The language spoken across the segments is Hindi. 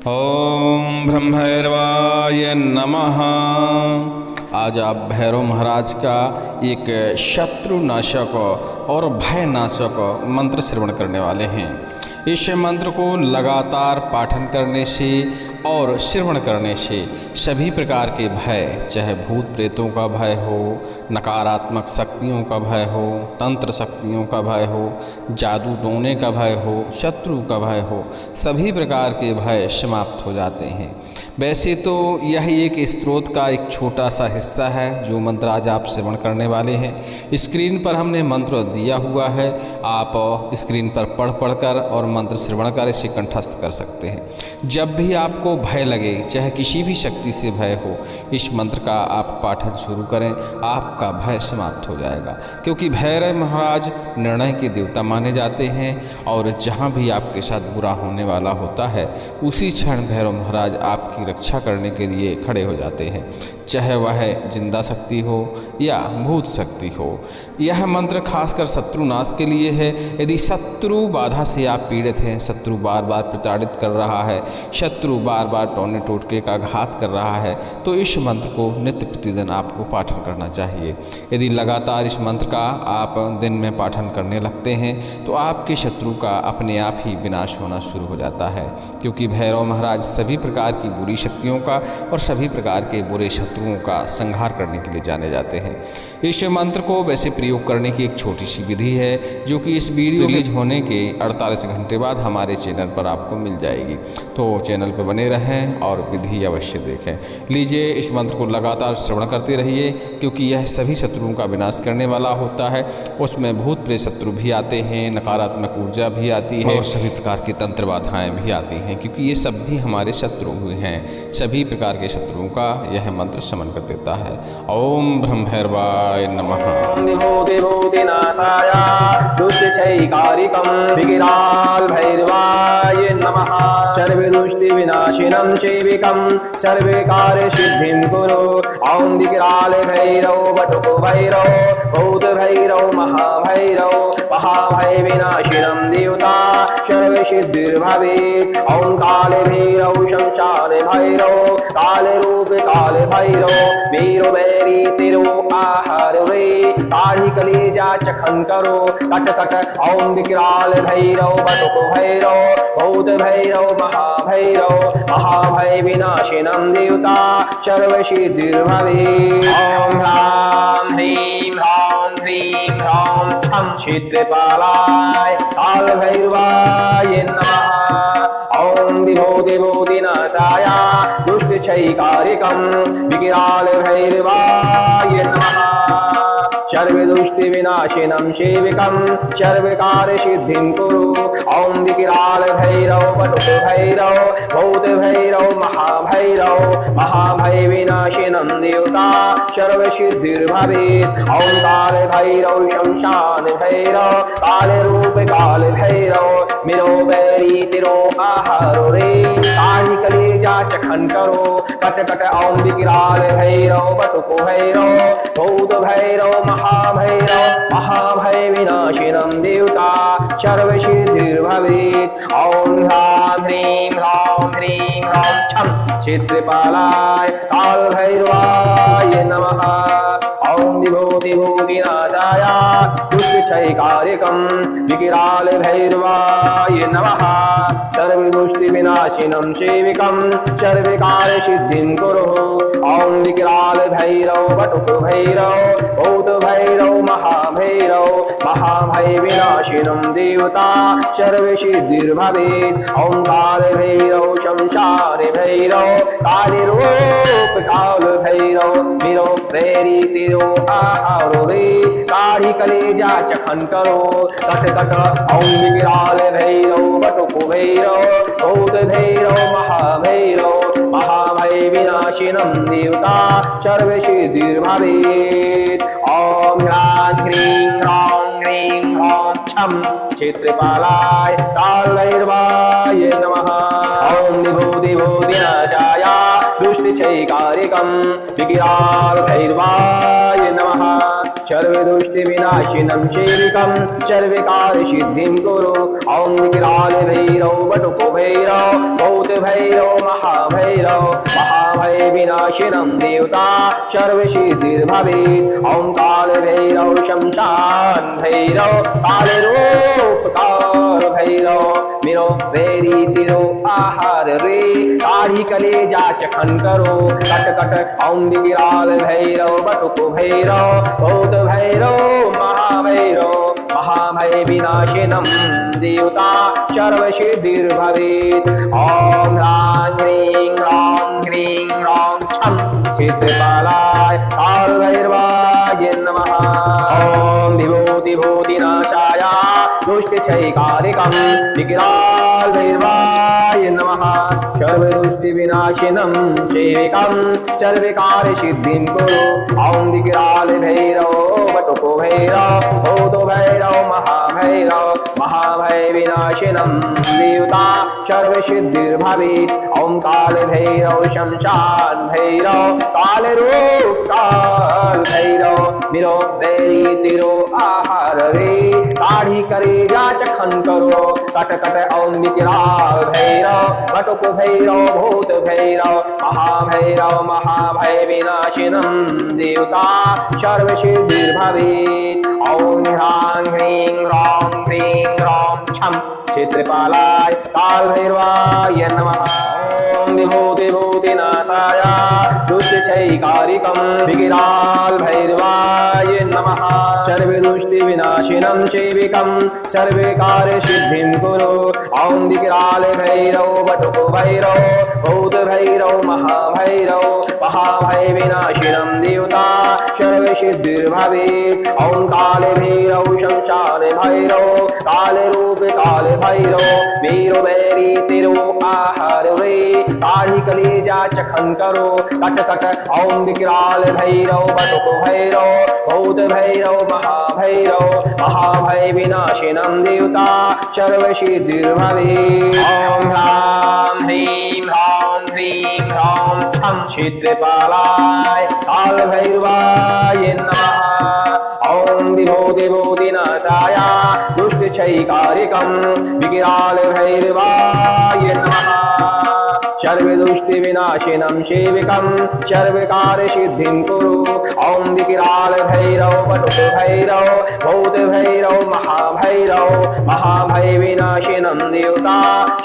ओम ब्रह्मैर्वाय नमः। आज आप भैरव महाराज का एक शत्रुनाशक और भयनाशक मंत्र श्रवण करने वाले हैं। इस मंत्र को लगातार पाठन करने से और श्रवण करने से सभी प्रकार के भय, चाहे भूत प्रेतों का भय हो, नकारात्मक शक्तियों का भय हो, तंत्र शक्तियों का भय हो, जादू टोने का भय हो, शत्रु का भय हो, सभी प्रकार के भय समाप्त हो जाते हैं। वैसे तो यह एक स्त्रोत का एक छोटा सा हिस्सा है जो मंत्र आज आप श्रवण करने वाले हैं। स्क्रीन पर हमने मंत्र दिया हुआ है, आप स्क्रीन पर पढ़ कर और मंत्र श्रवण कर इसे कंठस्थ कर सकते हैं। जब भी आपको भय लगे, चाहे किसी भी शक्ति से भय हो, इस मंत्र का आप पाठन शुरू करें, आपका भय समाप्त हो जाएगा। क्योंकि भैरव महाराज निर्णय के देवता माने जाते हैं और जहाँ भी आपके साथ बुरा होने वाला होता है उसी क्षण भैरव महाराज आपकी रक्षा करने के लिए खड़े हो जाते हैं, चाहे वह जिंदा शक्ति हो या भूत शक्ति हो। यह मंत्र खासकर शत्रुनाश के लिए है। यदि शत्रु बाधा से आप पीड़ित हैं, शत्रु बार बार प्रताड़ित कर रहा है, शत्रु बार बार टोने टोटके का घात कर रहा है, तो इस मंत्र को नित्य प्रतिदिन आपको पाठन करना चाहिए। यदि लगातार इस मंत्र का आप दिन में पाठन करने लगते हैं तो आपके शत्रु का अपने आप ही विनाश होना शुरू हो जाता है। क्योंकि भैरव महाराज सभी प्रकार की बुरी शक्तियों का और सभी प्रकार के बुरे शत्रुओं का संहार करने के लिए जाने जाते हैं। इस मंत्र को वैसे प्रयोग करने की एक छोटी सी विधि है जो कि इस वीडियो रिलीज होने के 48 घंटे बाद हमारे चैनल पर आपको मिल जाएगी। तो चैनल पर बने रहें और विधि अवश्य देखें। लीजिए, इस मंत्र को लगातार श्रवण करते रहिए क्योंकि यह सभी शत्रुओं का विनाश करने वाला होता है। उसमें भूत प्रेत शत्रु भी आते हैं, नकारात्मक ऊर्जा भी आती है और सभी प्रकार की तंत्र बाधाएँ भी आती हैं, क्योंकि ये सब भी हमारे शत्रु हुए हैं। सभी प्रकार के शत्रुओं का यह मंत्र शमन कर देता है। ओम ब्रह्मैर्वाय नमः। विभूतिनाशाय दुष्टैकारिकं विकराल भैरवाय नमः। सर्वदुष्टिविनाशिनं सेविकं सर्वकार्य सिद्धिं कुरु। ॐ विकराल भैरव बटुको भैरव भूत भैरव महाभय विनाशिनं देवता सर्वसिद्धिर्भवेत्। ॐ काल भैरव शमशान भैरव काल रूप काल भैरव वीरो बैरी तेरो आहार रे काढ़ी कलेजा चखन करो कट कट। ओम विकराल भैरव बटुक भैरव भूत भैरव महाभय विनाशिनं देवता सर्वसिद्धिर्भवेत्। ओम ह्रां ह्रीं ह्रां छं क्षेत्रपालाय काल भैरवाय नमः। ओम विभूतिनाशाय दुष्टैकारिकं विकराल भैरवाय नमः। सर्वदुष्टिविनाशिनं सेविकं सर्वकार्य सिद्धिं कुरु। ॐ विकराल भैरव बटुक भैरव भूत भैरव महाभय विनाशिनं देवता सर्वसिद्धिर्भवेत्। ॐ काल भैरव शमशान भैरव काल रूप काल भैरव मिरो बैरी तिरो आहार रे काढ़ी कलेजा चखन करो कट कट। ॐ विकराल भैरव बटुक भैरव भूत भैरव महाभय विनाशिनं देवता सर्वसिद्धिर्भवेत्। ॐ ह्रां छं क्षेत्रपालाय काल भैरवाय नमः। ॐ विभूतिनाशाय दुष्टैकारिकं विकराल भैरवाय नमः। सर्वदुष्टिविनाशिनं सेविकं सर्वकार्य सिद्धिं कुरु। ॐ विकराल भैरव बटुक भैरव भूत भैरव महाभय विनाशिनं देवता सर्वसिद्धिर्भवेत्। ॐ काल भैरव शमशान भैरव काल रूप काल भैरव मिरो बैरी तिरो आहार रे काढ़ी कलेजा चखन करो कट कट। ॐ विकराल भैरव बटुक भैरव भूत भैरव महाभय विनाशिनं देवता सर्वसिद्धिर्भवेत्। ॐ ह्रीं ह्रां छं क्षेत्रपालाय काल भैरवाय नमः। ॐ विभूतिनाशाय दुष्टैकारिकं विकराल भैरवाय नमः। सर्वदुष्टिविनाशिनं सेविकं सर्वकार्यसिद्धिं कुरु ॐ विकराल भैरव बटुको भैरव भूतभैरव महाभैरव महाभय विनाशिनं देवता सर्वसिद्धिर्भवेत् ॐ काल भैरव शमशान भैरव कालरूपकार भैरव मिरो बेरी तिरो आहार रे काढ़ी कलेजा चखन करो कट कट ॐ विकराल भैरव बटुको भैरव भूत भैरव महाभय विनाशिनं देवता सर्वसिद्धिर्भवेत् ॐ ह्रां ह्रीं ह्रौं छं क्षेत्रपालाय कालभैरवाय नमः ॐ विभूतिनाशाय दुष्टक्षयकारिकं विकराल भैरवाय नमः सर्वदुष्टिविनाशिनं सेविकं सर्वकार्यसिद्धिं कुरु ॐ विकराल भैरव बटुको भैरव भूतो भैरव महाभय विनाशिनं देवता सर्वसिद्धिर्भवेत् ॐ काल भैरव शमशान भैरव कालरूप काल भैरव मिरो बेरी तिरो आहार रे काढ़ी कलेजा चखन करो कट कट ॐ विकराल भैरव बटुको भैरव भूत भैरव महाभय विनाशिनं देवता सर्वसिद्धिर्भवेत् ॐ ह्रां ह्रीं ह्रौं छं क्षेत्रपालाय कालभैरवाय नमः ॐ विभूतिनाशाय दुष्टक्षयकारिकं विकराल भैरवाय नमः सर्वदुष्टिविनाशिनं सेविकं सर्वकार्यसिद्धिं कुरु ॐ विकराल भैरव बटुको भैरव भूत भैरव महाभय विनाशिनं देवता सर्वसिद्धिर्भवेत् ॐ काल भैरव शमशान भैरव कालरूप काल भैरव वीरो बैरी तिरो आहार रे काढ़ी कलेजा चखन करो कट कट ॐ विकराल भैरव बटुको भैरव भूत भैरव महाभय विनाशिनं देवता सर्वसिद्धिर्भवेत् ॐ ह्रां ह्रीं ह्रौं छं क्षेत्रपालाय कालभैरवाय नमः ॐ विभूतिनाशाय दुष्टक्षयकारिकं विकराल भैरवाय नमः सर्वदुष्टिविनाशिनं सेविकं सर्वकार्यसिद्धिं कुरु ॐ विकराल भैरव बटुको भैरव भूत भैरव महाभय विनाशिनं देवता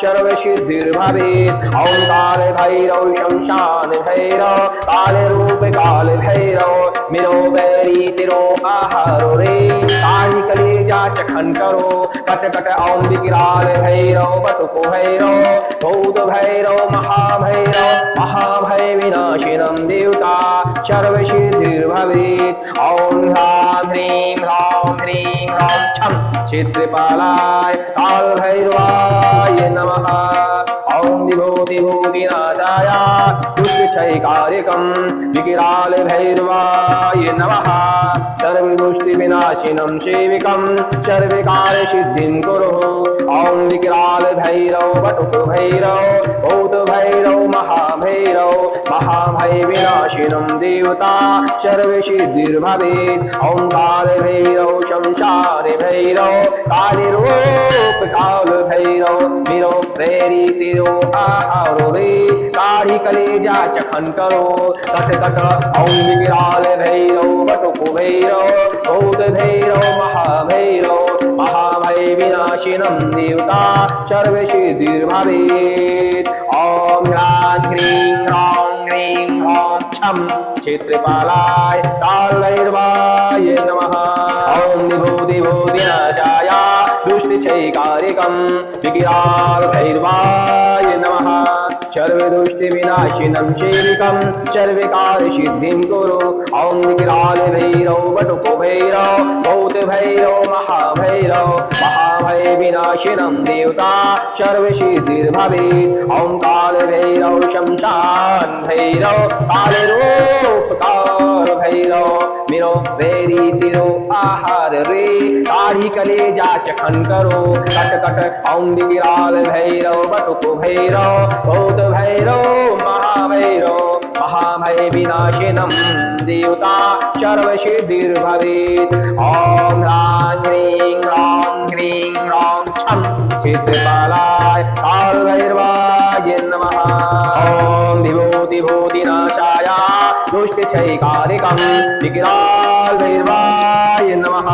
सर्वसिद्धिर्भवेत् ॐ काल भैरव शमशान भैरव कालरूप काल भैरव मिरो बैरी तिरो आहार रे काढ़ी कलेजा चखन करो कट कट ॐ विकराल भैरव बटुको भैरव भूत भैरव महाभय विनाशिनं देवता सर्वसिद्धिर्भवेत् ॐ ह्रां ह्रीं छं क्षेत्रपालाय कालभैरवाय नमः ॐ विभूतिनाशाय दुष्टक्षयकारिकं विकराल भैरवाय नमः सर्वदुष्टिविनाशिनं सेविकं सर्वकार्यसिद्धिं कुरु ॐ विकराल भैरव बटुको भैरव भूत भैरव महाभय विनाशिनं देवता सर्वसिद्धिर्भवेत् ॐ काल भैरव शमशान भैरव कालरूप काल भैरव मिरो बैरी तिरो आहार रे काढ़ी कलेजा चखन करो कट कट ॐ विकराल भैरव बटुको भैरव भूत भैरव महाभय विनाशिनं देवता सर्वसिद्धिर्भवेत् ॐ ह्रां ह्रीं छं क्षेत्रपालाय कालभैरवाय नमः ॐ विभूतिनाशाय दुष्टक्षयकारिकं विकराल भैरवाय नमः सर्वदुष्टिविनाशिनं सेविकं सर्वकार्यसिद्धिं कुरु ॐ विकराल भैरव बटुको भैरव भूत भैरव महाभय विनाशिनं देवता सर्वसिद्धिर्भवेत् ॐ काल भैरव शमशान भैरव कालरूप काल भैरव मिरो बैरी तिरो आहार रे काढ़ी कलेजा चखन करो कट कट ॐ विकराल भैरव बटुको भैरव भूत भैरव महाभय विनाशिनं देवता सर्वसिद्धिर्भवेत्। ॐ ह्रां ह्रीं ह्रौं ह्रीं ह्रौं छं क्षेत्रपालाय कालभैरवाय नमः। ॐ विभूतिभूतिनाशाय दुष्टक्षयकारिकं विकरालभैरवाय नमः।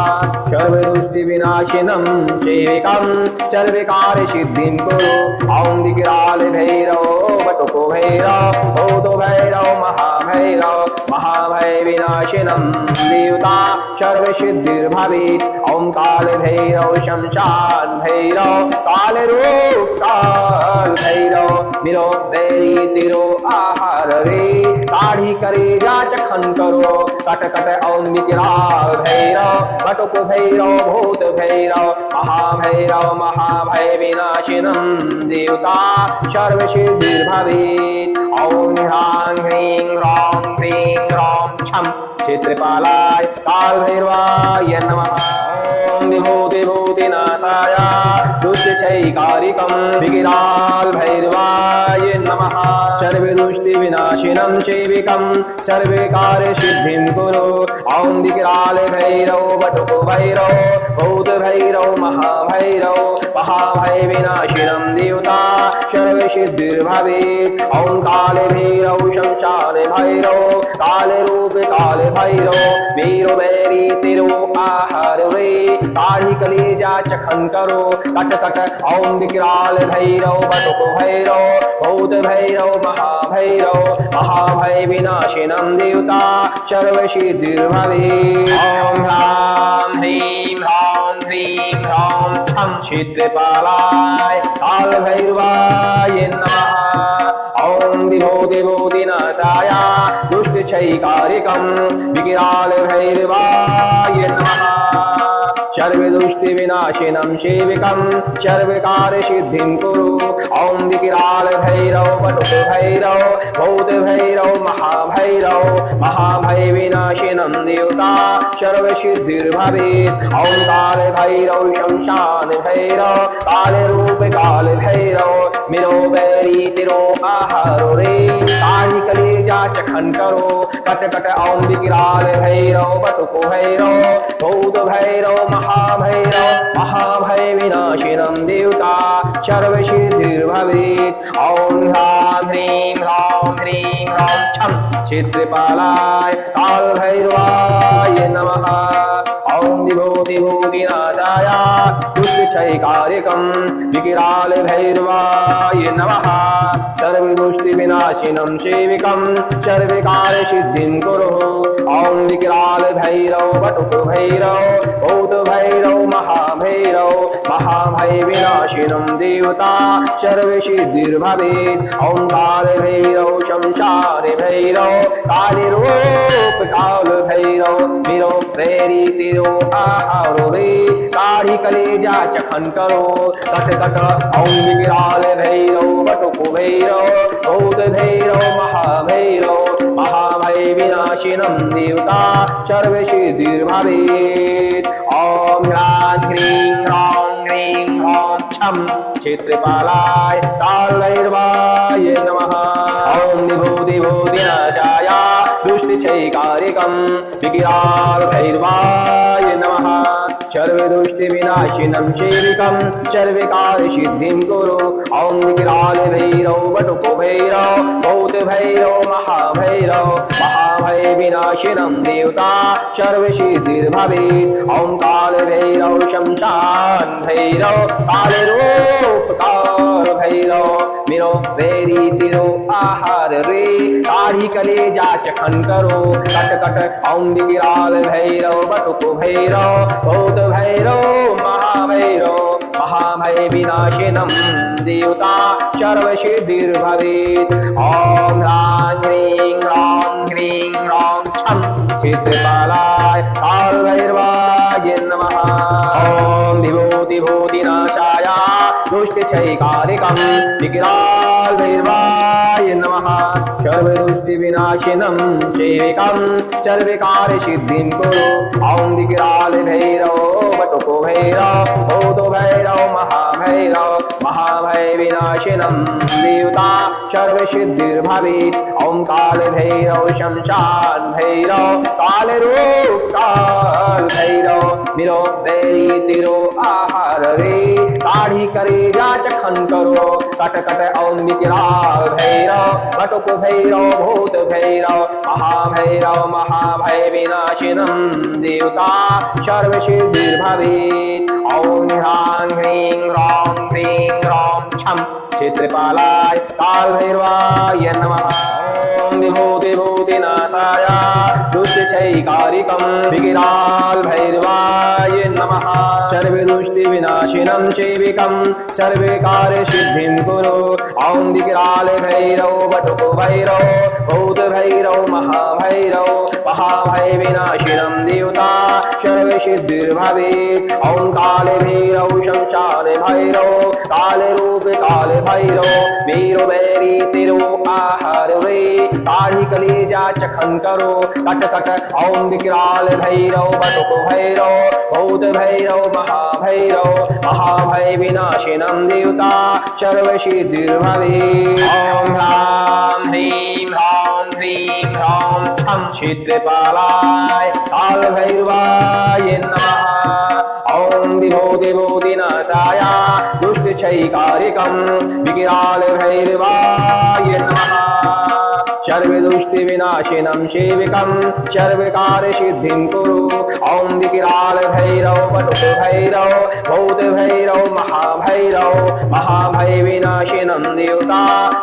सर्वदुष्टविनाशिनं सेविकं सर्वकार्यसिद्धिं कुरु। ॐ विकरालभैरव वटुको भैरव भूतो भैरव महाभैरव महाभयविनाशिनं देवता सर्वसिद्धिर्भवेत्। ॐ कालभैरव शमशान भैरव कालरूप कालभैरव मिरो बैरी तिरो आहार रे काढ़ी करे जाच खन करो कट कट। ॐ विकराल भैरव वटुक भैरव भूत भैरव महाभैरव महाभय विनाशिनं देवता सर्वसिद्धिर्भवेत्। ॐ ह्रां ह्रीं ह्रौं ह्रीं ह्रौं छं क्षेत्रपालाय कालभैरवाय नमः। ॐ विभूतिभूतिनाशाय दुष्टक्षयकारिकं विकरालभैरवाय नमः। सर्वदुष्टविनाशिनं सेविकं सर्वकार्यसिद्धिं कुरु। ॐ विकरालभैरव वटुको भैरव भूत भैरव महाभैरव महाभयविनाशिनं देवता सर्वसिद्धिर्भवेत्। ॐ कालभैरव शमशान भैरव कालरूप कालभैरव वीरो बैरी तिरो आहार रे काढ़ी कलेजा चखन करो कट कट। ॐ विकराल भैरव वटुक भैरव भूत भैरव महाभैरव महाभय विनाशिनं देवता सर्वसिद्धिर्भवेत्। ॐ ह्रां ह्रीं ह्रौं ह्रीं ह्रौं छं क्षेत्रपालाय कालभैरवाय नमः। ॐ विभूतिभूतिनाशाय दुष्टक्षयकारिकं विकरालभैरवाय नमः। सर्वदुष्टविनाशिनं सेविकं सर्वकार्यसिद्धिं कुरु। ॐ विकरालभैरव वटुक भैरव भूत भैरव महाभैरव महाभयविनाशिनं देवता सर्वसिद्धिर्भवेत्। ॐ कालभैरव शमशान भैरव कालरूप कालभैरव मिरो बैरी तिरो आहार रे काढ़ी कलेजा चखन करो कट कट। ॐ विकरालभैरव वटुको भैरव भूत भैरव महाभैरव महाभय विनाशिनं देवता सर्वसिद्धिर्भवेत्। ॐ ह्रां ह्रीं ह्रौं ह्रीं ह्रौं छं क्षेत्रपालाय कालभैरवाय नमः। ॐ विभूतिभूतिनाशाय दुष्टक्षयकारिकं विकरालभैरवाय नमः। सर्वदुष्टविनाशिनं सेविकं सर्वकार्यसिद्धिं कुरु। ॐ विकरालभैरव वटुक भैरव भूत भैरव महाभैरव महाभयविनाशिनं देवता सर्वसिद्धिर्भवेत्। ॐ कालभैरव शमशान भैरव कालरूप कालभैरव मिरो बैरी तिरो आहार रे काढ़ी कलेजा चखन करो कट कट। ॐ विकरालभैरव वटुक भैरव भूत भैरव महाभैरव महाभय विनाशिनं देवता सर्वसिद्धिर्भवेत्। ॐ ह्रां ह्रीं ह्रौं ह्रीं ह्रौं छं क्षेत्रपालाय कालभैरवाय नमः। ॐ विभूतिभूतिनाशाय दुष्टक्षयकारिकं विकरालभैरवाय नमः। सर्वदुष्टविनाशिनं सेविकं सर्वकार्यसिद्धिं कुरु। ॐ विकरालभैरव वटुको भैरव भूत भैरव महाभैरव महाभयविनाशिनं देवता सर्वसिद्धिर्भवेत्। ॐ कालभैरव शमशान भैरव कालरूप कालभैरव मिरो बैरी तिरो आहार रे काढ़ी कलेजा चखन करो कट कट। ॐ विकरालभैरव वटुको भैरव भूत भैरव महाभैरव महाभयविनाशिनं देवता सर्वसिद्धिर्भवेत्। ॐ ह्रां ह्रीं ह्रौं ह्रीं ह्रौं छं क्षेत्रपालाय कालभैरवाय नमः। ॐ विभूतिभूतिनाशाय दुष्टक्षयकारिकं विकरालभैरवाय नमः। सर्वदुष्टिविनाशिनं सेविकं सर्वकार्यसिद्धिं कुरु ॐ विकराल भैरव बटुको भैरव भूतो भैरव महाभैरव महाभय विनाशिनं देवता सर्वसिद्धिर्भवेत् ॐ काल भैरव शमशान भैरव काल रूप काल भैरव मिरो बैरी तिरो आहार रे काढ़ी करे जाचखन करो कट कट ॐ विकराल भैरव बटुको भैरव भूत भैरव महाभैरव महाभय विनाशिनं देवता सर्वसिद्धिर्भवेत् ॐ ह्रां ह्रीं ह्रौं ह्रीं ह्रौं छं क्षेत्रपालाय काल भैरवाय नमः ॐ विभूतिभूतिनाशाय दुष्टक्षयकारिकं विकराल भैरवाय नमः सर्वदुष्टिविनाशिनं सेविकं सर्वकार्यसिद्धिं कुरु ॐ विकराल भैरव बटुको भैरव भूत भैरव महाभैरव महाभय विनाशिनं देवता सर्वसिद्धिर्भवेत् ॐ काल भैरव शमशान भैरव काल रूप काल भैरव वीरो बैरी तिरो आहार रे काढ़ी कलेजा चखन करो कट कट ॐ विकराल भैरव बटुको भैरव भूत भैरव महाभैरव महाभय विनाशिनं देवता सर्वसिद्धिर्भवेत् ॐ ह्रां ह्रीं ह्रौं ह्रीं ह्रौं छं क्षेत्रपालाय काल भैरवाय नमः ॐ विभूतिभूतिनाशाय दुष्टक्षयकारिकं विकराल भैरवाय नमः सर्वदुष्टिविनाशिनं सेविकं सर्वकार्यसिद्धिं कुरु ॐ विकराल भैरव बटुको भैरव भूत भैरव महाभैरव महाभय विनाशिनं देवता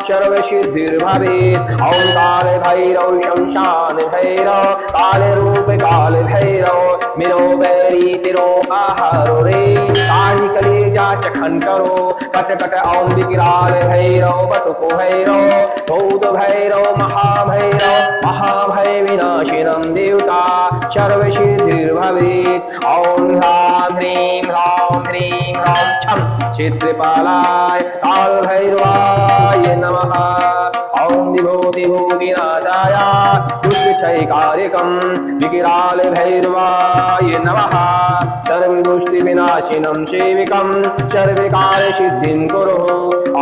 सर्वसिद्धिर्भवेत् ॐ काल भैरव शमशान भैरव काल रूप काल भैरव मिरो बैरी तिरो आहार रे काढ़ी कलेजा चखन करो कट कट ॐ विकराल भैरव बटुको भैरव भूत भैरव महाभैरव महाभय विनाशिनं देवता सर्वसिद्धिर्भवेत् ॐ ह्रां ह्रीं ह्रौं ह्रीं ह्रौं छं क्षेत्रपालाय काल भैरवाय नमः ॐ विभूतिभूतिनाशाय दुष्टक्षयकारिकं विकराल भैरवाय नमः सर्वदुष्टिविनाशिनं सेविकं सर्वकार्यसिद्धिं कुरु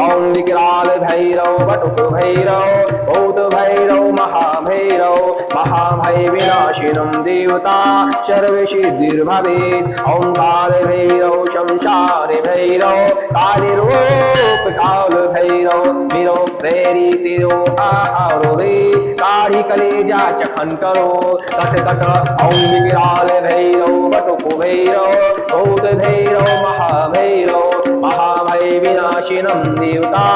ॐ विकराल भैरव बटुको भैरव भूत भैरव महाभैरव महाभय विनाशिनं देवता सर्वसिद्धिर्भवेत् ॐ काल भैरव शमशान भैरव काल रूप काल भैरव मिरो बैरी तिरो आहार रे काढ़ी कलेजा चखन करो कट कट ॐ विकराल भैरव बटुको भैरव भूत भैरव महाभैरव महाभय विनाशिनं देवता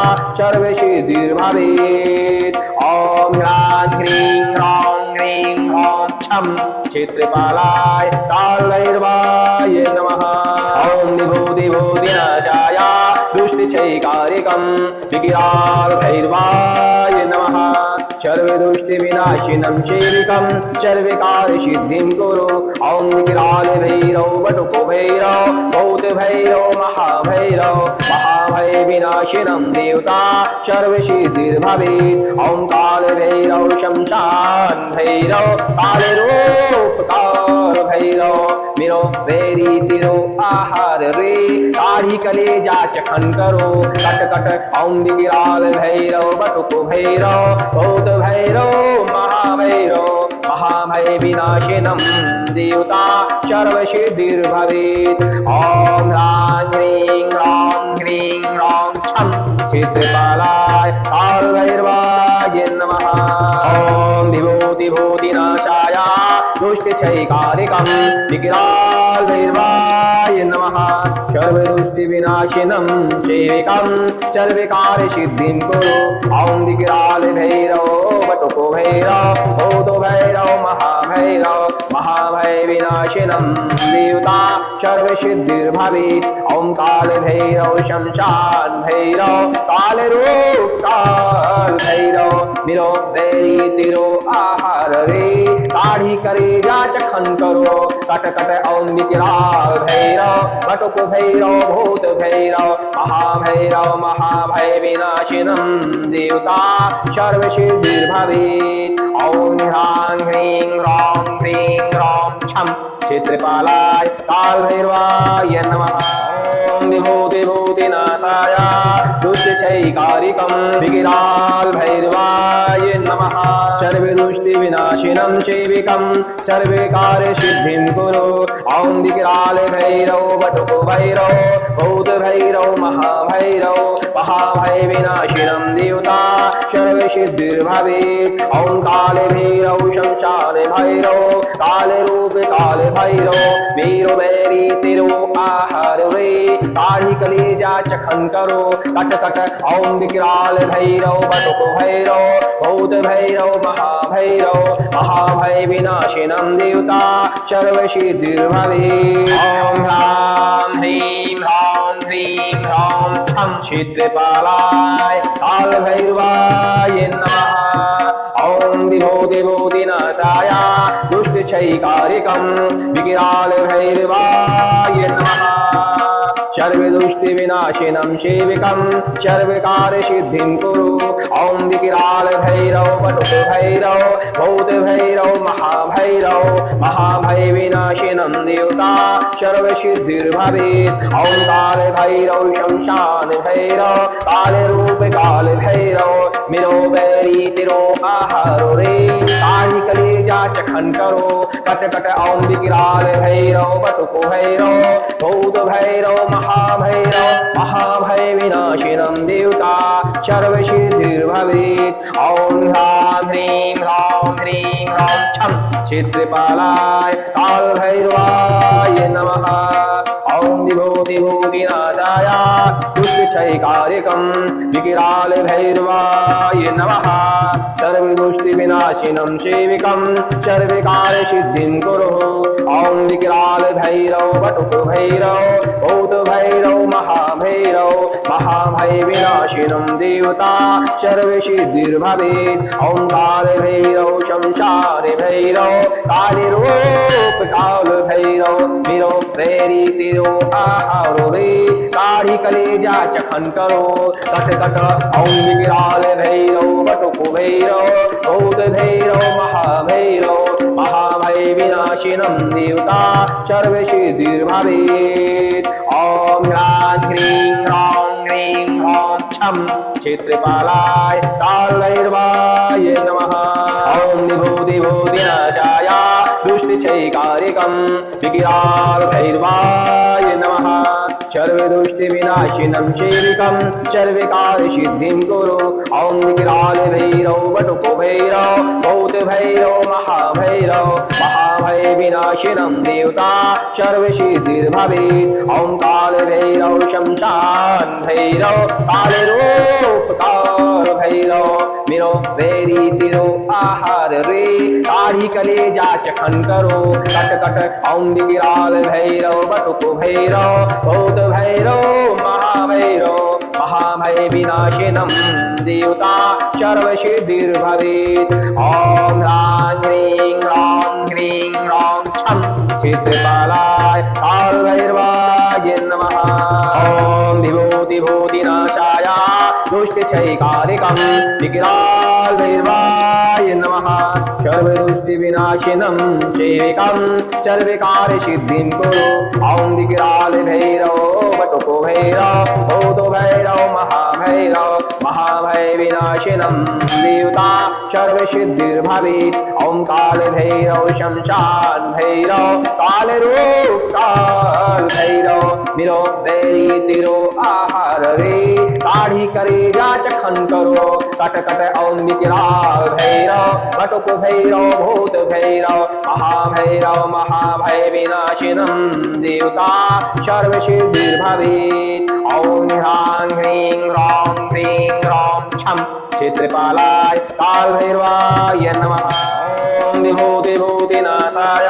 सर्वसिद्धिर्भवेत् ॐ ह्रां ह्रीं ह्रौं ह्रीं ह्रौं छं क्षेत्रपालाय काल भैरवाय नमः ॐ विभूतिभूतिनाशाय दुष्टक्षयकारिकं विकराल भैरवाय नमः सर्वदुष्टिविनाशिनं सेविकं सर्वकार्यसिद्धिं कुरु ॐ विकराल भैरव बटुको भैरव भूत भैरव महाभैरव महाभय विनाशिनं देवता सर्वसिद्धिर्भवेत् ॐ काल भैरव शमशान भैरव काल रूप काल भैरव मिरो बैरी तिरो आहार रे काढ़ी कलेजा चखन करो कट कट ॐ विकराल भैरव बटुको भैरव भूत भैरव महाभैरव महाभय विनाशिनं देवता सर्वसिद्धिर्भवेत् ॐ ह्रां ह्रीं ह्रौं ह्रीं ह्रौं छं क्षेत्रपालाय काल भैरवाय नमः ॐ विभूतिभूतिनाशाय दुष्टक्षयकारिकं विकराल भैरवाय नमः सर्वदुष्टिविनाशिनं सेविकं सर्वकार्यसिद्धिं कुरु ॐ विकराल भैरव बटुको भैरव भूत भैरव महाभैरव महाभय विनाशिनं देवता सर्वसिद्धिर्भवेत् ॐ काल भैरव शमशान भैरव काल रूप काल भैरव मिरो बैरी तिरो आहार रे काढ़ी कलेजा चखन करो कट कट ओम विकराल भैरव बटुक भैरव भूत भैरव महाभय विनाशिनं देवता सर्वसिद्धिर्भवेत् ओम ह्रां ह्रीं ह्रौं ह्रीं ह्रौं छं क्षेत्रपालाय काल भैरवाय नमः ओम विभूति भूतिनाशाय दुष्टक्षयकारिकं विकराल भैरवाय नमः सर्वदुष्टि विनाशिनं सेविकं सर्वकार्य सिद्धिं कुरु ओम विकराल भैरव बटुक भैरव भूत भैरव महाभय विनाशिनं देवता सर्वसिद्धिर्भवेत् ओम काल भैरव शमशान भैरव काल रूप काल भैरव वीर बैरी तिरु आहार रे काढ़ी कलेजा चखन करो कट कट ओम विकराल भैरव बटुक भैरव भूत भैरव महाभय विनाशिनं देवता सर्वसिद्धिर्भवेत् ओम ह्रां ह्रीं ह्रौं ह्रीं ह्रौं छं क्षेत्रपालाय काल भैरवाय नमः ओम विभूति भूतिनाशाय दुष्टक्षयकारिकं विकराल भैरवाय नमः सर्वदुष्टि विनाशिनं सेविकं सर्वकार्य सिद्धिं कुरु ओम विकराल भैरव बटुक भैरव भूत भैरव महाभय विनाशिनं देवता सर्वसिद्धिर्भवेत् ओम काल भैरव शमशान भैरव काल रूप काल भैरव मिरो बैरी तिरो आहार रे काढ़ी कलेजा चखन करो कट कट ओम विकराल भैरव बटुक भैरव भूत भैरव महाभय विनाशिनं देवता सर्वसिद्धिर्भवेत् ओम ह्रां ह्रीं ह्रौं ह्रीं ह्रौं छं क्षेत्रपालाय काल भैरवाय नमः ओम विभूति भूतिनाशाय दुष्टक्षयकारिकं विकराल भैरवाय नमः सर्वदुष्टि विनाशिनं सेविकं सर्वकार्य सिद्धिं कुरु ओम विकराल भैरव बटुक भैरव भूत भैरव महाभय विनाशिनं देवता सर्वसिद्धिर्भवेत् ओम काल भैरव शमशान भैरव काल रूप काल भैरव मिरो बैरी तिरो आहार रे काढ़ी कलेजा चखन करो कट कट ओम विकराल भैरव बटुक भैरव भूत भैरव महाभय विनाशिनं देवता सर्वसिद्धिर्भवेत् ओम ह्रां ह्रीं ह्रौं ह्रीं ह्रौं छं क्षेत्रपालाय काल भैरवाय नमः ओम विभूति भूतिनाशाय दुष्टक्षयकारिकं विकराल भैरवाय नमः सर्वदुष्टि विनाशिनं सेविकं सर्वकार्य सिद्धिं कुरु ओम विकराल भैरव बटुक भैरव भूत भैरव महाभय विनाशिनं देवता सर्वसिद्धिर्भवेत् ओम काल भैरव शमशान भैरव काल रूप काल भैरव मिरो बैरी तिरो आहार रे काढ़ी कलेजा चखन करो कट कट ओम विकराल भैरव बटुक भैरव भूत भैरव महाभय विनाशिनं देवता सर्वसिद्धिर्भवेत् ओम ह्रां ह्रीं ह्रौं ह्रीं ह्रौं छं क्षेत्रपालाय काल भैरवाय नमः ओम विभूति भूतिनाशाय दुष्टक्षयकारिकं विकराल भैरवाय नमः सर्वदुष्टि विनाशिनं सेविकं सर्वकार्य सिद्धिं कुरु ओम विकराल भैरव बटुक भैरव भूत भैरव महाभय विनाशिनं देवता सर्वसिद्धिर्भवेत् ओम काल भैरव शमशान भैरव काल रूप काल भैरव मिरो बैरी तिरो आहार रे काढ़ी कलेजा चखन करो कट कट ओम विकराल भैरव बटुक भैरव भूत भैरव महाभय विनाशिनं देवता सर्वसिद्धिर्भवेत् ओम ह्रां ह्रीं ह्रौं ह्रीं ह्रौं छं क्षेत्रपालाय काल भैरवाय नमः ओम विभूति भूतिनाशाय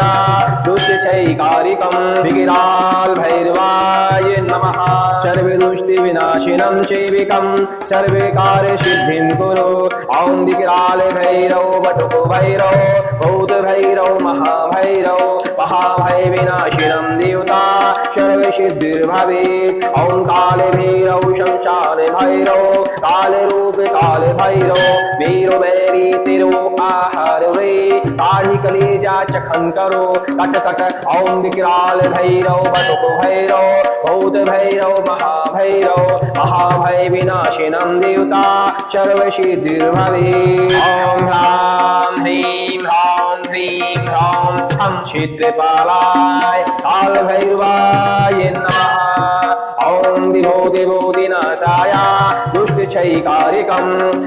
दुष्टक्षयकारिकं विकराल भैरवाय नमः सर्वदुष्टि विनाशिनं सेविकं सर्वकार्य सिद्धिं कुरु ॐ विकराल भैरव बटुक भैरव भूत भैरव महाभय विनाशिनं देवता सर्वसिद्धिर्भवेत्। ॐ काल भैरव शमशान भैरव काल रूप काल भैरव वीर बैरी तिरु आहार रे काढ़ी कलेजा चखन करो कट कट। ॐ विकराल भैरव बटुक भैरव भूत भैरव महाभय विनाशिनं देवता सर्वसिद्धिर्भवेत्। ॐ ह्रां ह्रीं ह्रौं छं क्षेत्रपालाय काल भैरवाय नमः। ॐ विभूतिनाशाय दुष्टक्षयिकारिकं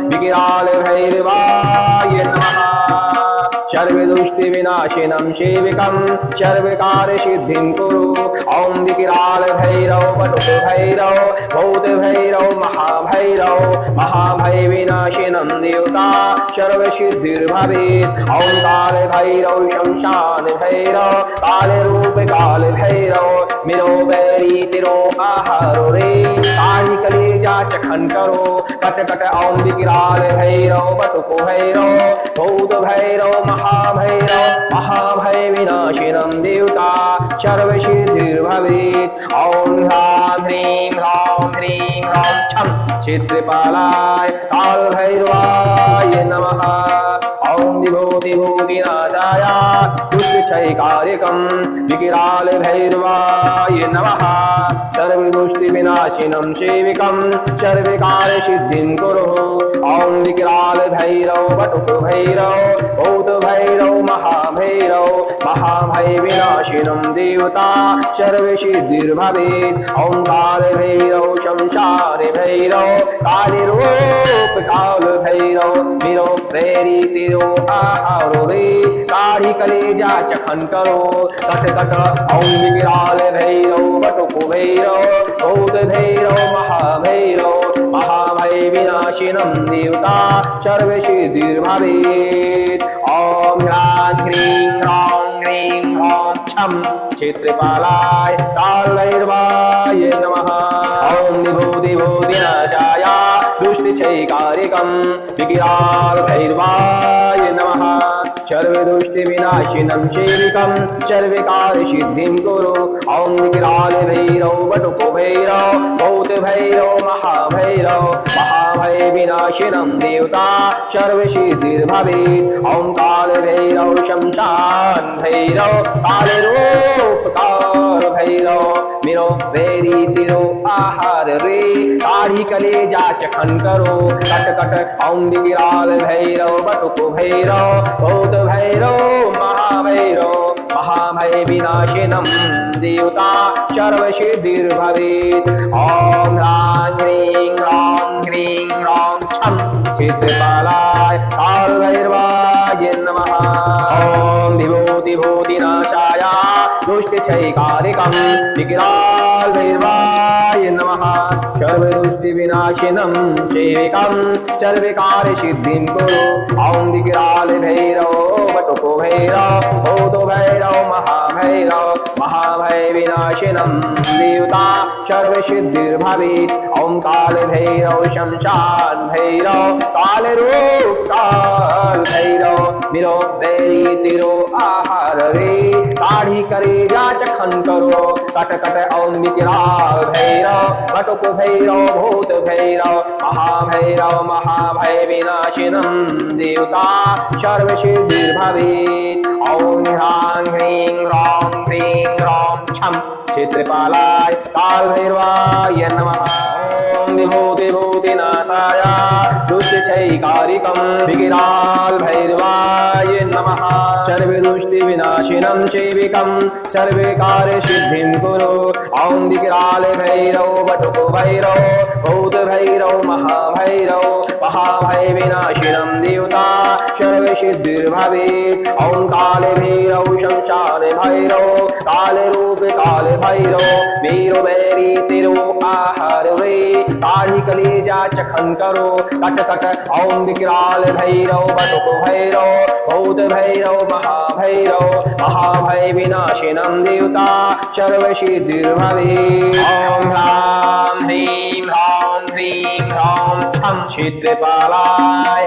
विकराल भैरवाय नमः। सर्वदुष्टविनाशिनं सेविकं सर्वकार्यसिद्धिं कुरु। ॐ विकराल भैरव बटुक भैरव भूत भैरव महाभय विनाशिनं देवता सर्वसिद्धिर्भवेत्। ॐ काल भैरव शमशान भैरव काल रूप काल भैरव मिरो बैरी तिरो आहार रे काढ़ी कलेजा चखन करो कट कट। ॐ विकराल भैरव बटुक भैरव भूत भैरव महाभय विनाशिनं देवता सर्वसिद्धिर्भवेत्। ॐ ह्रां ह्रीं ह्रौं छं क्षेत्रपालाय काल भैरवाय नमः। ॐ विभूतिनाशाय दुष्टक्षयिकारिकं विकराल भैरवाय नमः। सर्वदुष्टविनाशिनं सेविकं सर्वकार्यसिद्धिं कुरु। ॐ विकराल भैरव बटुक भैरव भूत भैरव महाभय विनाशिनं देवता सर्वसिद्धिर्भवेत्। ॐ काल भैरव शमशान भैरव काल रूप काल भैरव मिरो बैरी तिरो आहार रे काढ़ी कलेजा चखन करो कट कट। ॐ विकराल भैरव बटुक भैरव भूत भैरव महाभय विनाशिनं देवता सर्वसिद्धिर्भवेत्। ॐ ह्रां ह्रीं ह्रौं छं क्षेत्रपालाय काल भैरवाय नमः। ॐ विभूतिनाशाय दुष्टक्षयिकारिकं विकराल भैरवाय नमः। सर्वदुष्टविनाशिनं सेविकं सर्वकार्यसिद्धिं कुरु। ॐ विकराल भैरव बटुक भैरव भूत भैरव महाभय विनाशिनं देवता सर्वसिद्धिर्भवेत्। ॐ काल भैरव शमशान भैरव काल रूप काल भैरव मिरो बैरी तिरो आहार रे काढ़ी कलेजा चखन करो कट कट। ॐ विकराल भैरव बटुक भैरव भूत भैरव महाभय विनाशिनं देवता सर्वसिद्धिर्भवेत्। ॐ ह्रां ह्रीं ह्रौं छं क्षेत्रपालाय काल भैरवाय नमः। ॐ विभूतिनाशाय दुष्टक्षयिकारिकं विकराल भैरवाय नमः। सर्वदुष्टविनाशिनं सेविकं सर्वकार्यसिद्धिं कुरु। ॐ विकराल भैरव बटुक भैरव भूत भैरव महाभय विनाशिनं देवता सर्वसिद्धिर्भवेत्। ॐ काल भैरव शमशान भैरव काल रूप काल भैरव मिरो बैरी तिरो आहार रे काढ़ी कलेजा चखन करो कट कट। ॐ विकराल भैरव बटुक भैरव भूत भैरव महाभय विनाशिनं देवता सर्वसिद्धिर्भवेत्। ॐ ह्रां ह्रीं ह्रौं छं क्षेत्रपालाय काल भैरवाय नमः। ॐ विभूतिनाशाय दुष्टक्षयिकारिकं विकराल भैरवाय नमः। सर्वदुष्टविनाशिनं सेविकं सर्वकार्यसिद्धिं कुरु। ॐ विकराल भैरव बटुक भैरव भूत भैरव महाभय विनाशिनं देवता सर्वसिद्धिर्भवेत्। ॐ काल भैरव शमशान भैरव काल रूप काल भैरव वीर बैरी तिरो आहार रे काढ़ी कलेजा चखन करो कट कट। ॐ विकराल भैरव बटुक भैरव भूत भैरव महाभय विनाशिनं देवता सर्वसिद्धिर्भवेत्। ॐ ह्रां ह्रीं ह्रौं छं क्षेत्रपालाय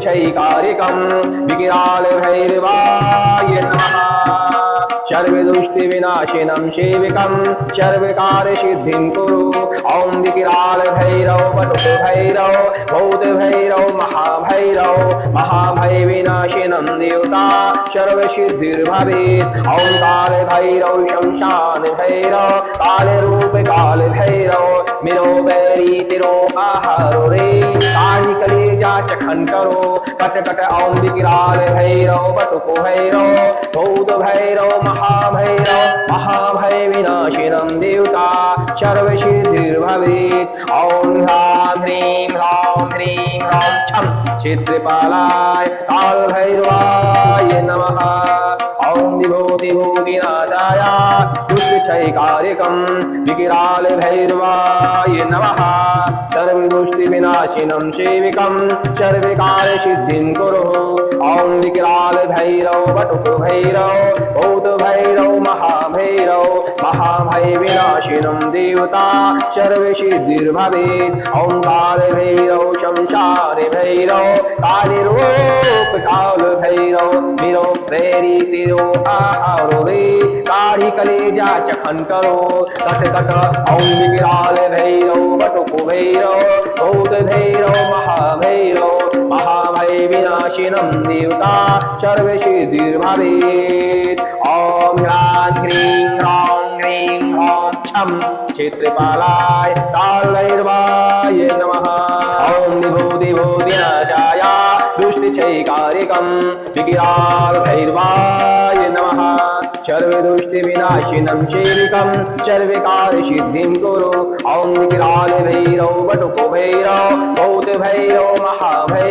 दुष्टैकारिकं विकराल भैरवाय नमः सर्वदुष्टविनाशिनं सेविकं सर्वकार्यसिद्धिं कुरु ॐ विकराल भैरव वटुक भैरव भूत भैरव महाभय विनाशिनं देवता सर्वसिद्धिर्भवेत् ॐ काल भैरव शमशान भैरव काल रूप काल भैरव मिरो बैरी तिरो आहारो रे काढ़ी कलेजा चखन करो कट कट ॐ विकराल भैरव वटुक भैरव भूत भैरव महाभय विनाशिनं देवता सर्वसिद्धिर्भवेत् ॐ ह्रीं छं चित्रपालाय काल भैरवाय नमः ॐ विभूतिनाशाय दुष्टक्षयकारिकं विकराल भैरवाय नमः सर्वदुष्टविनाशिनं सेविकं सर्वकार्यसिद्धिं कुरु ॐ विकराल भैरव वटुक भैरव भूत भैरव महाभय विनाशिनं देवता सर्वसिद्धिर्भवेत् ॐ काल भैरव शमशान भैरव कालीरूप काल भैरव मिरो बैरी तिरो आहारो रे काढ़ी कलेजा चखन करो कट कट ॐ विकराल भैरव वटुक भैरव भूत भैरव महाभय विनाशिनं देवता सर्वसिद्धिर्भवेत् ॐ ह्रीं छं क्षेत्रपालाय काल भैरवाय नमः ॐ विभूतिनाशाय दुष्टक्षयकारिकं विकराल भैरवाय नमः सर्वदुष्टविनाशिनं सेविकं सर्वकार्यसिद्धिं कुरु ॐ विकराल भैरव वटुक भैरव भूत भैरव महाभय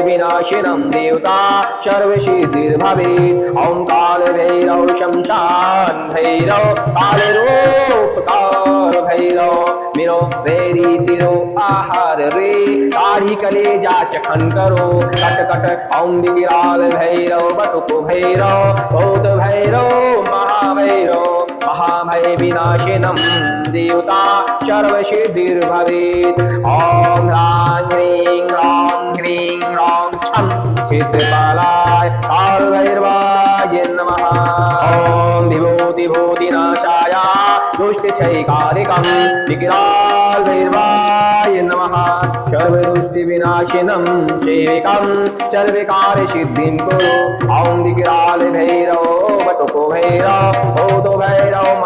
विनाशिनं देवता सर्वसिद्धिर्भवेत् ॐ काल भैरव शमशान भैरव कालीरूप काल भैरव मिरो बैरी तिरो आहार रे काढ़ी कलेजा चखन करो कट कट ॐ विकराल भैरव वटुक भैरव भूत भैरव महाभय विनाशिनं देवता सर्वसिद्धिर्भवेत् ॐ ह्रीं छं क्षेत्रपालाय काल भैरवाय नमः ॐ विभूतिनाशाय दुष्टक्षयकारिकं विकराल भैरवाय नमः सर्वदुष्टविनाशिनं सेविकं सर्वकार्यसिद्धिं कुरु ॐ विकराल भैरव वटुक भैरव भूत भैरव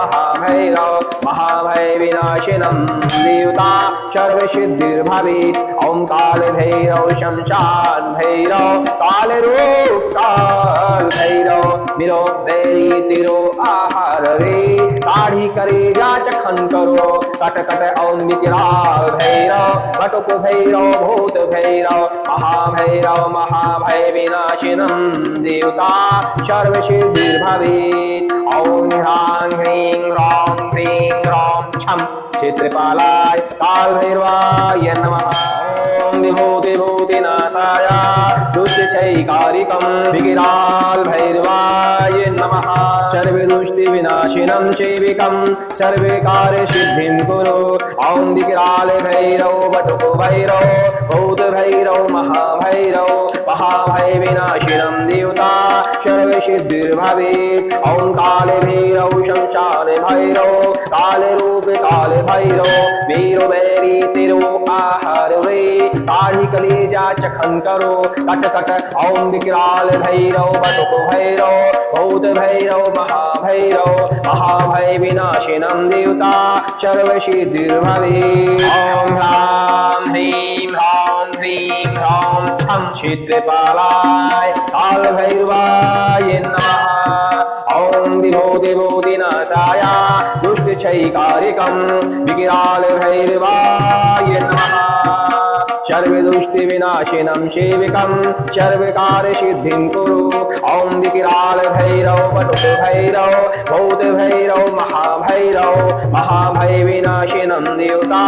महाभय विनाशिनं देवता सर्वसिद्धिर्भवेत् ॐ काल भैरव शमशान भैरव कालरूप काल भैरव मिरो बैरी तिरो आहार रे काढ़ी कलेजा चखन करो कट कट ॐ विकराल भैरव वटुक भैरव भूत भैरव महाभय विनाशिनं देवता सर्वसिद्धिर्भवेत् ॐ ह्रीं छं क्षेत्रपालाय काल भैरवाय नमः ॐ विभूतिनाशाय दुष्टक्षयकारिकं विकराल भैरवाय नमः सर्वदुष्टविनाशिनं सेविकं सर्वकार्यसिद्धिं कुरु ॐ विकराल भैरव वटुक भैरव भूत भैरव महाभय विनाशिनं देवता सर्वसिद्धिर्भवेत् ॐ काल भैरव शमशान भैरव काल रूप काल भैरव वीरो बैरी तिरो आहार रे काढ़ी कलेजा चखन करो कट कट ॐ विकराल भैरव वटुक भैरव भूत भैरव महाभय विनाशिनं देवता सर्वसिद्धिर्भवेत् ॐ ह्रीं छं क्षेत्रपालाय काल भैरवाय नमः ॐ विभूतिनाशाय दुष्टक्षयकारिकं विकराल भैरवाय नमः सर्वदुष्टविनाशिनं सेविकं सर्वकार्यसिद्धिं कुरु ॐ विकराल भैरव वटुक भैरव भूत भैरव महाभय विनाशिनं देवता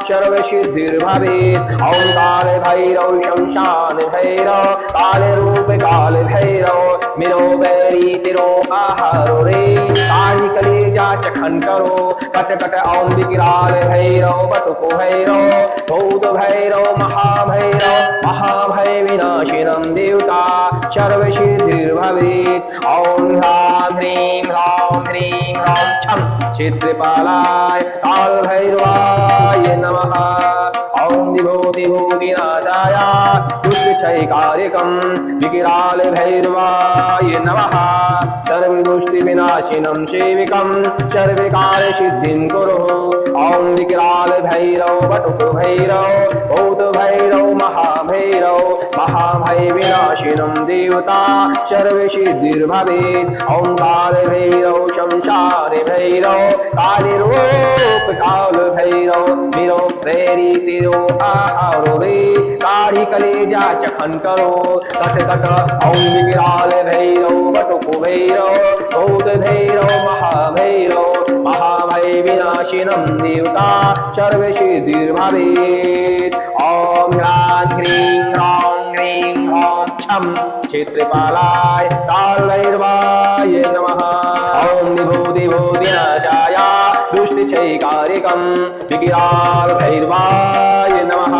सर्वसिद्धिर्भवेत् ॐ काल भैरव शमशान भैरव कालरूप काल भैरव मिरो बैरी तिरो आहारो रे काढ़ी कलेजा चखन करो कट कट ॐ विकराल भैरव वटुक भैरव भूत भैरव महाभैरव महाभय विनाशिनं देवता सर्वसिद्धिर्भवेत्। ॐ ह्रां ह्रीं ह्रां छं क्षेत्रपालाय कालभैरवाय नमः। ॐ विभूतिभूतिनाशाय दुष्टक्षयकारिकं विकरालभैरवाय नमः। सर्वदुष्टिविनाशिनं सेविकं सर्वकार्यसिद्धिं कुरु। ॐ विकरालभैरव वटुकभैरव भूतभैरव महाभैरव महाभयविनाशिनं देवता सर्वसिद्धिर्भवेत्। ॐ कालभैरव संसारभैरव कालीरूप कालभैरव मीरो वैरी तिरो आहारो रे काढ़ी कलेजा चखन करो कट कट। ॐ विकराल भैरव बटुक भैरव भूत भैरव महाभैरव महाभय विनाशिनं देवता सर्वसिद्धिर्भवेत्। ॐ ह्रां ह्रीं ह्रां छं क्षेत्रपालाय कालभैरवाय नमः। ॐ विभूतिभूतिनाशाय दुष्टक्षयकारिकं विकरालभैरवाय नमः।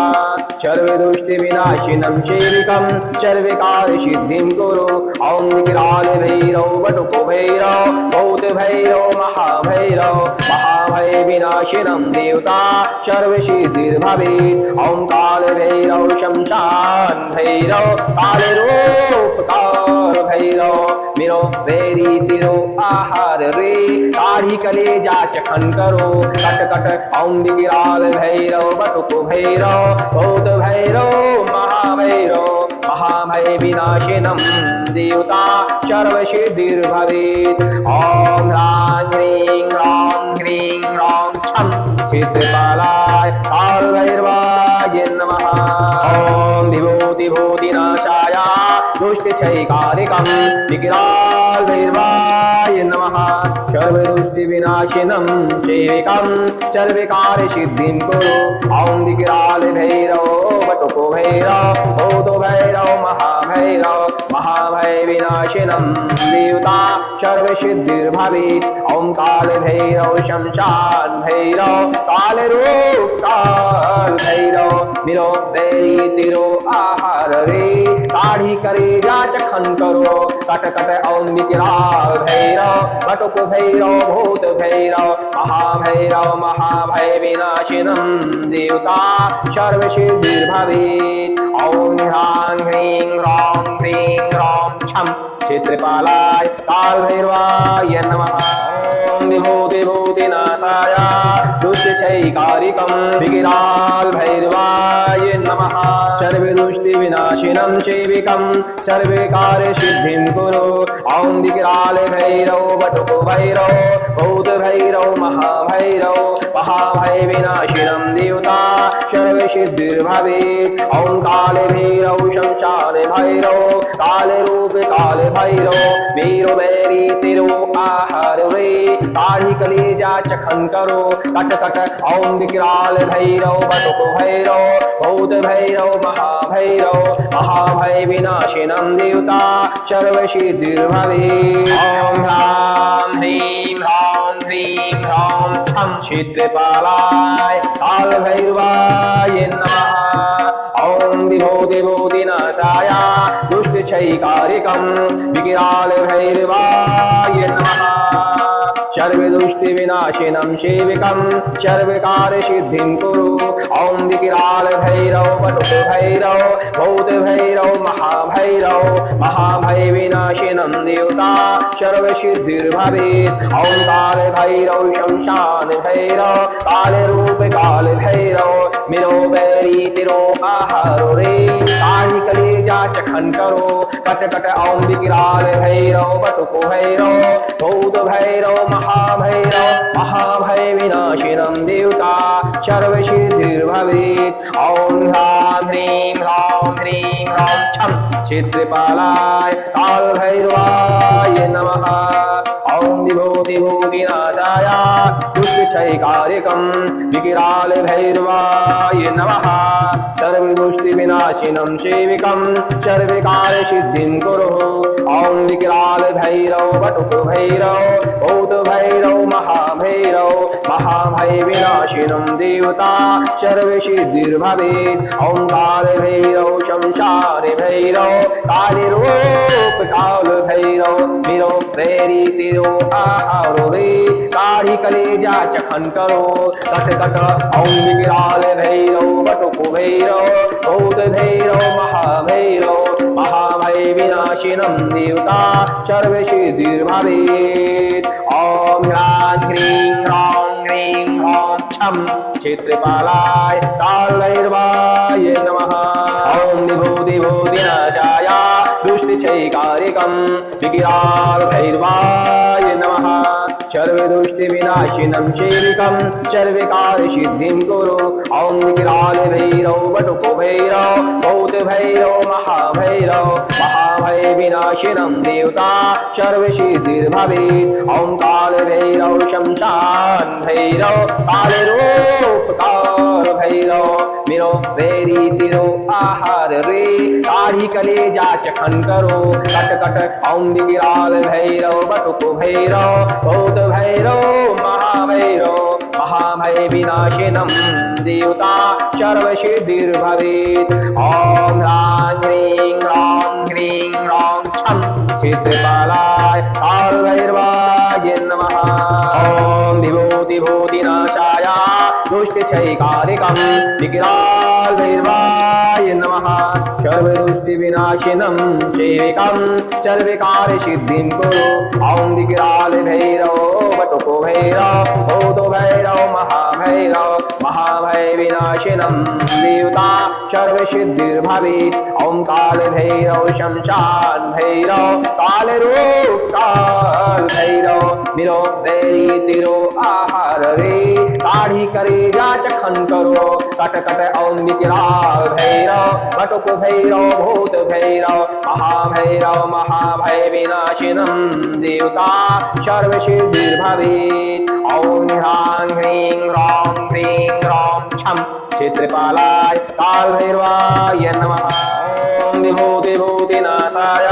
सर्वदुष्टिविनाशिनं सेविकं सर्वकार्यसिद्धिं कुरु। ॐ विकरालभैरव वटुकभैरव भूतभैरव महाभैरव महाभयविनाशिनं देवता सर्वसिद्धिर्भवेत्। ॐ कालभैरव शमशान भैरव कालीरूप कालभैरव मीरो वैरी तिरो आहार रे काढ़ी कलेजा चखन करो कट कट। ॐ विकराल भैरव बटुक भैरव भूत भैरव महाभैरव महाभय विनाशिनं देवता सर्वसिद्धिर्भवेत्। ॐ ह्रां ह्रीं ह्रां छं क्षेत्रपालाय कालभैरवाय नमः। ॐ विभूतिभूतिनाशाय दुष्टक्षयकारिकं विकरालभैरवाय नमः। सर्वदुष्टिविनाशिनं सेविकं सर्वकार्यसिद्धिं कुरु। ॐ विकरालभैरव वटुकभैरव भूतभैरव महाभैरव महाभयविनाशिनं देवता सर्वसिद्धिर्भवेत्। ॐ कालभैरव शमशान भैरव कालरूप कालभैरव मीरो वैरी तिरो आहार रे काढ़ी कलेजा चखन करो कट कट। ॐ विकराल भैरव वटुक भैरव भूत भैरव महाभैरव महाभय विनाशिनं देवता सर्वसिद्धिर्भवेत्। ॐ ह्रां ह्रीं ह्रां छं क्षेत्रपालाय कालभैरवाय नमः। ॐ विभूतिभूतिनाशाय दुष्टक्षयकारिकं विकरालभैरवाय नमः। सर्वदुष्टिविनाशिनं सेविकं सर्वकार्यसिद्धिं कुरु। ॐ विकरालभैरव वटुकभैरव भूतभैरव महाभैरव महाभयविनाशिनं देवता सर्वसिद्धिर्भवेत्। ॐ कालभैरव शमशानभैरव कालरूप कालभैरव वीरो वैरी तिरो आहार रे काढ़ी कलेजा चखन करो कट कट। ॐ विकराल भैरव बटुक भैरव भूत भैरव महाभैरव महाभय विनाशिनं देवता सर्वसिद्धिर्भवेत्। ॐ ह्रां ह्रीं ह्रां छं क्षेत्रपालाय कालभैरवाय नमः। ॐ विभूतिभूतिनाशाय दुष्टक्षयकारिकं विकरालभैरवाय नमः। सर्वदुष्टिविनाशिनं सेविकं सर्वकार्यसिद्धिं कुरु। ॐ विकरालभैरव वटुकभैरव भूतभैरव महाभैरव महाभयविनाशिनं देवता सर्वसिद्धिर्भवेत्। ॐ कालभैरव शमशानभैरव कालरूप कालभैरव मीरो वैरी तिरो आहारो रे काढ़ी कलेजा चखन करो कट कट। ॐ विकरालभैरव वटुकभैरव भूतभैरव महाभैरव महाभयविनाशिनं देवता सर्वसिद्धिर्भवेत्। ॐ ह्रां ह्रीं छं क्षेत्रपालाय कालभैरवाय नमः। ॐ विभूतिभूतिनाशाय दुष्टक्षयकारिकं विकराल भैरवाय नमः सर्वदुष्टिविनाशिनं सेविकं सर्वकार्यसिद्धिं कुरु ॐ विकराल भैरव वटुक भैरव भूत भैरव महाभय विनाशिनं देवता सर्वसिद्धिर्भवेत् ॐ काल भैरव शंसार भैरव कालीरूप काल भैरव मिरो वैरी तिरो आहारो रे काढ़ी कलेजा चखन करो कट कट ॐ विकराल भैरव वटुक भैरव भूत भैरव महाभय विनाशिनं देवता सर्वसिद्धिर्भवेत् ॐ ह्रां ह्रीं ह्रौं ह्रीं ह्रौं छं क्षेत्रपालाय कालभैरवाय नमः ॐ विभूतिभूतिनाशाय दुष्टक्षयकारिकं विकराल भैरवाय नमः सर्वदुष्टिविनाशिनं सेविकं सर्वकार्यसिद्धिं कुरु ॐ विकराल भैरव वटुक भैरव भूत भैरव महाभय विनाशिनं देवता सर्वसिद्धिर्भवेत् ॐ काल भैरव शमशान भैरव कालरूप काल भैरव मिरो वैरी तिरो आहार रे काढ़ी कलेजा चखन करो कट कट ॐ विकराल भैरव वटुक भैरव भूत भैरव महाभय विनाशिनं देवता सर्वसिद्धिर्भवेत् ॐ ह्रां ह्रीं ह्रौं ह्रीं ह्रौं छं क्षेत्रपालाय कालभैरवाय नमः ॐ विभूतिभूतिनाशाय दुष्टक्षयकारिकं विकराल भैरवाय नमः सर्वदुष्टिविनाशिनं सेविकं सर्वकार्यसिद्धिं कुरु ॐ विकराल भैरव वटुक भैरव भूत भैरव महाभय विनाशिनं देवता सर्वसिद्धिर्भवेत् ॐ काल भैरव शमशान भैरव कालरूप काल भैरव मिरो वैरी तिरो आहार रे काढ़ी कलेजा चखन करो कट कट ॐ विकराल भैरव वटुक भैरव भूत भैरव महाभय विनाशिनं देवता सर्वसिद्धिर्भवेत् ॐ ह्रां ह्रीं ह्रौं ह्रीं ह्रौं छं क्षेत्रपालाय कालभैरवाय नमः ॐ विभूतिभूतिनाशाय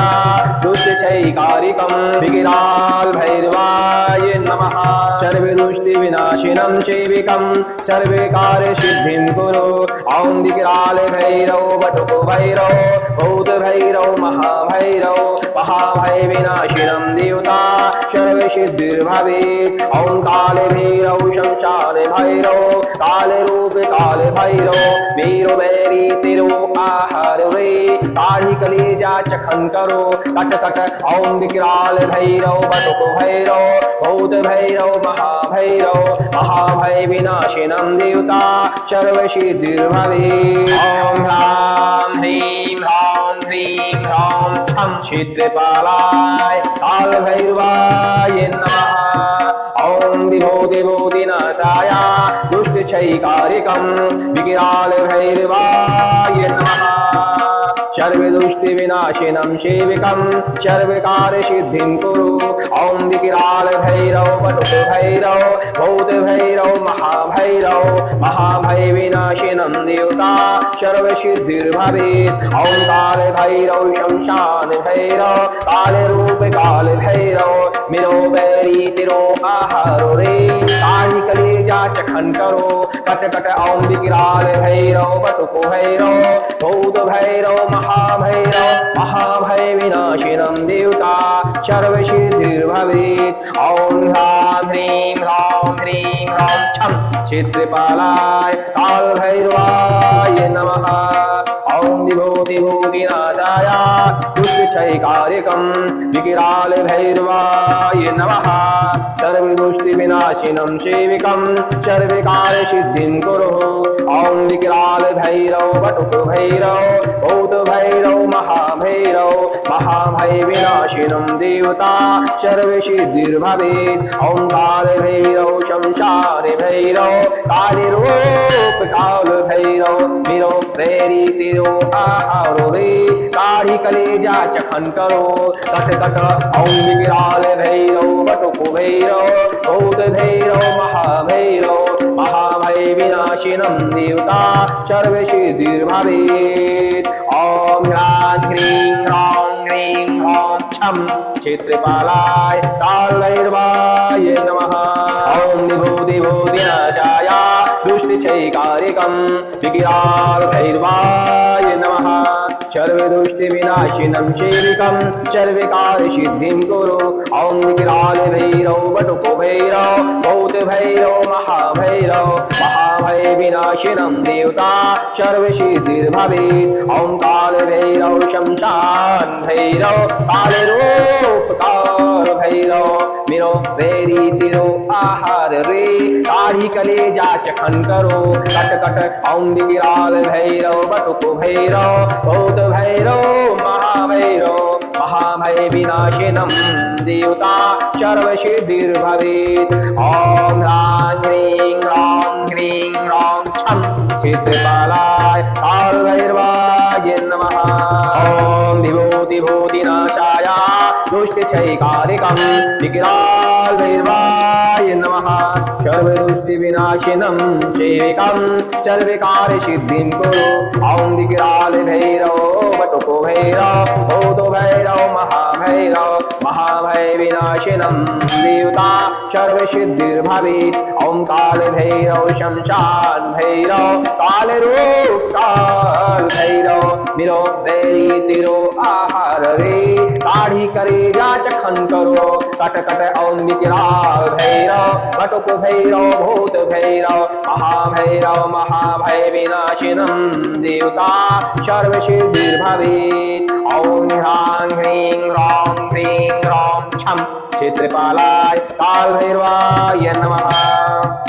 दुष्टक्षयकारिकं विकराल भैरवाय नमः सर्वदुष्टिविनाशिनं सेविकं सर्वकार्यसिद्धिं कुरु ॐ विकराल भैरव वटुक भैरव भूत भैरव महाभय विनाशिनं देवता सर्वसिद्धिर्भवेत् ॐ काल भैरव शमशान भैरव कालरूप काल भैरव वीरो वैरी तिरो आहार रे काढ़ी कलेजा चखन करो कट कट ॐ विकराल भैरव वटुक भैरव भूत भैरव महाभय विनाशिनं देवता सर्वसिद्धिर्भवेत् ॐ ह्रां ह्रीं ह्रौं ह्रीं ह्रौं छं क्षेत्रपालाय कालभैरवाय नमः ॐ विभूतिभूतिनाशाय दुष्टक्षयकारिकं विकराल भैरवाय नमः सर्वदुष्टिविनाशिनं सेविकं सर्वकार्यसिद्धिं कुरु ॐ विकराल भैरव वटुक भैरव भूत भैरव महाभय विनाशिनं देवता सर्वसिद्धिर्भवेत् ॐ काल भैरव शमशान भैरव कालरूप काल भैरव मिरो वैरी तिरो आहारो रे काढ़ी कलेजा चखन करो कट कट ॐ विकराल भैरव वटुक भैरव भूत भैरव महाभय विनाशिनं देवता सर्वसिद्धिर्भवेत् ॐ ह्रां ह्रीं ह्रौं ह्रीं ह्रौं छं क्षेत्रपालाय कालभैरवाय नमः ॐ विभूतिभूतिनाशाय दुष्टक्षयकारिकं विकराल भैरवाय नमः सर्वदुष्टिविनाशिनं सेविकं सर्वकार्यसिद्धिं कुरु ॐ विकराल भैरव वटुक भैरव भूत भैरव महाभैरव महाभय विनाशिनं देवता सर्वसिद्धिर्भवेत् ॐ कालभैरव शंशान भैरव कालिरूप काल भैरव मिरो वैरी तिरो आहारो रे काढ़ी कलेजा चखन करो कट कट ॐ विकराल भैरव बटुक भैरव भूत भैरव महाभैरव महाभय विनाशिनं देवता सर्वसिद्धिर्भवेत् ॐ ह्रां ह्रीं ह्रौं ह्रीं ह्रौं छं क्षेत्रपालाय कालभैरवाय नमः ॐ विभूतिभूतिनाशाय दुष्टक्षयकारिकं विकराल भैरवाय नमः सर्वदुष्टिविनाशिनं सेविकं सर्वकार्यसिद्धिं कुरु ॐ विकराल भैरव बटुको भैरव भूत भैरव महाभैरव महाभय विनाशिनं देवता सर्वसिद्धिर्भवेत् ॐ काल भैरव शमशान भैरव कालरूप काल भैरव मिरो वैरी तिरो आहार रे काढ़ी कलेजा चखन करो कट कट ॐ विकराल भैरव बटुको भैरव भूत भैरव महाभैरव महाभय विनाशिनं देवता सर्वसिद्धिर्भवेत् ॐ ह्रां ह्रीं ह्रौं ह्रीं ह्रौं छं क्षेत्रपालाय कालभैरवाय नमः ॐ विभूतिभूतिनाशाय दुष्टक्षयकारिकं विकराल भैरवाय नमः सर्वदुष्टिविनाशिनं सेविकं सर्वकार्यसिद्धिं कुरु ॐ विकराल भैरव बटुको भैरव भूत भैरव महाभैरव महाभय विनाशिनं देवता सर्वसिद्धिर्भवेत् ॐ काल भैरव शमशान भैरव कालरूप काल भैरव मिरो वैरी तिरो आहार रे काढ़ी कलेजा चखन करो कट कट ॐ विकराल भैरव बटुक भैरव भूत भैरव महाभय विनाशिनं देवता सर्वसिद्धिर्भवेत् ॐ ह्रां ह्रीं ह्रौं ह्रीं ह्रौं छं क्षेत्रपालाय कालभैरवाय नमः।